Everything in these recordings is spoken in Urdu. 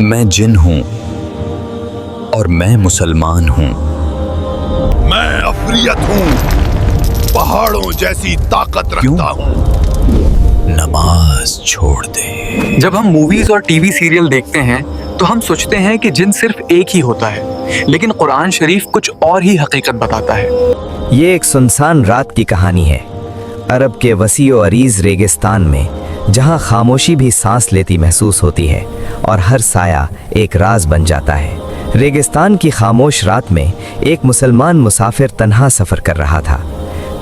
میں جن ہوں اور میں مسلمان ہوں۔ میں عفریت ہوں، پہاڑوں جیسی طاقت رکھتا ہوں۔ نماز چھوڑ دے۔ جب ہم موویز اور ٹی وی سیریل دیکھتے ہیں تو ہم سوچتے ہیں کہ جن صرف ایک ہی ہوتا ہے، لیکن قرآن شریف کچھ اور ہی حقیقت بتاتا ہے۔ یہ ایک سنسان رات کی کہانی ہے، عرب کے وسیع و عریض ریگستان میں، جہاں خاموشی بھی سانس لیتی محسوس ہوتی ہے اور ہر سایہ ایک راز بن جاتا ہے۔ ریگستان کی خاموش رات میں ایک مسلمان مسافر تنہا سفر کر رہا تھا۔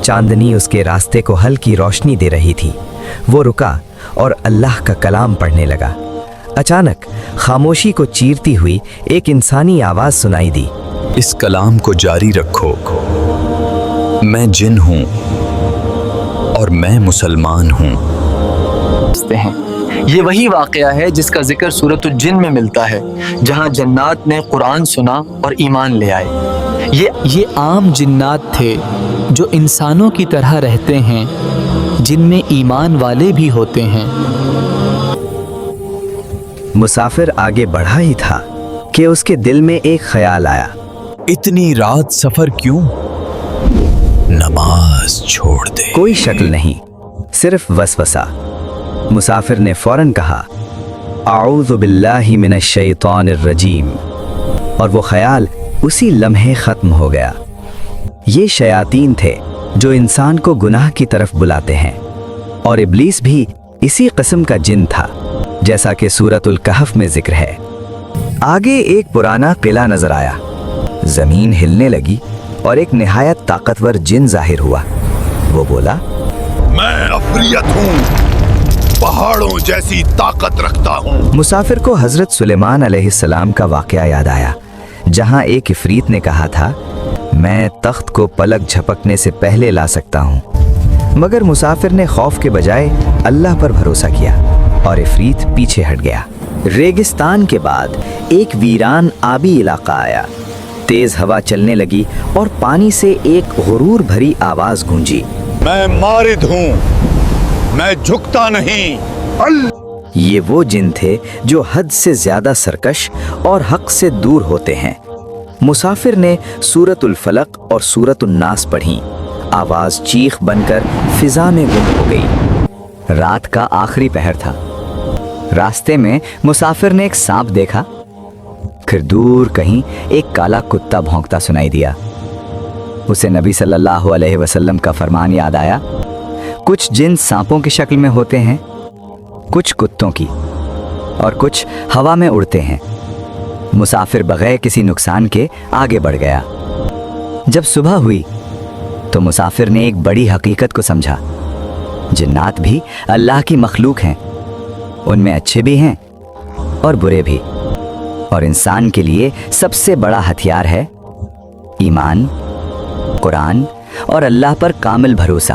چاندنی اس کے راستے کو ہلکی روشنی دے رہی تھی۔ وہ رکا اور اللہ کا کلام پڑھنے لگا۔ اچانک خاموشی کو چیرتی ہوئی ایک انسانی آواز سنائی دی۔ اس کلام کو جاری رکھو، میں جن ہوں اور میں مسلمان ہوں۔ یہ وہی واقعہ ہے جس کا ذکر سورۃ الجن میں ملتا ہے، جہاں جنات نے قرآن سنا اور ایمان لے آئے۔ یہ عام جنات تھے جو انسانوں کی طرح رہتے ہیں، جن میں ایمان والے بھی ہوتے ہیں۔ مسافر آگے بڑھا ہی تھا کہ اس کے دل میں ایک خیال آیا۔ اتنی رات سفر کیوں؟ نماز چھوڑ دے۔ کوئی شکل نہیں، صرف وسوسہ۔ مسافر نے فوراً کہا، اعوذ باللہ من الشیطان الرجیم، اور وہ خیال اسی لمحے ختم ہو گیا۔ یہ شیاطین تھے جو انسان کو گناہ کی طرف بلاتے ہیں، اور ابلیس بھی اسی قسم کا جن تھا، جیسا کہ سورۃ الکہف میں ذکر ہے۔ آگے ایک پرانا قلعہ نظر آیا، زمین ہلنے لگی اور ایک نہایت طاقتور جن ظاہر ہوا۔ وہ بولا، میں عفریت ہوں، پہاڑوں جیسی طاقت رکھتا ہوں۔ مسافر کو حضرت سلیمان علیہ السلام کا واقعہ یاد آیا، جہاں ایک عفریت نے کہا تھا، میں تخت کو پلک جھپکنے سے پہلے لا سکتا ہوں۔ مگر مسافر نے خوف کے بجائے اللہ پر بھروسہ کیا اور عفریت پیچھے ہٹ گیا۔ ریگستان کے بعد ایک ویران آبی علاقہ آیا۔ تیز ہوا چلنے لگی اور پانی سے ایک غرور بھری آواز گونجی، میں مارد ہوں، میں جھکتا نہیں۔ یہ وہ جن تھے جو حد سے زیادہ سرکش اور حق سے دور ہوتے ہیں۔ مسافر نے سورۃ الفلق اور سورۃ الناس پڑھی۔ آواز چیخ بن کر فضا میں گم ہو گئی۔ رات کا آخری پہر تھا۔ راستے میں مسافر نے ایک سانپ دیکھا، پھر دور کہیں ایک کالا کتا بھونکتا سنائی دیا۔ اسے نبی صلی اللہ علیہ وسلم کا فرمان یاد آیا، کچھ جن سانپوں کی شکل میں ہوتے ہیں، کچھ کتوں کی، اور کچھ ہوا میں اڑتے ہیں۔ مسافر بغیر کسی نقصان کے آگے بڑھ گیا۔ جب صبح ہوئی تو مسافر نے ایک بڑی حقیقت کو سمجھا، جنات بھی اللہ کی مخلوق ہیں، ان میں اچھے بھی ہیں اور برے بھی، اور انسان کے لیے سب سے بڑا ہتھیار ہے ایمان، قرآن اور اللہ پر کامل بھروسہ۔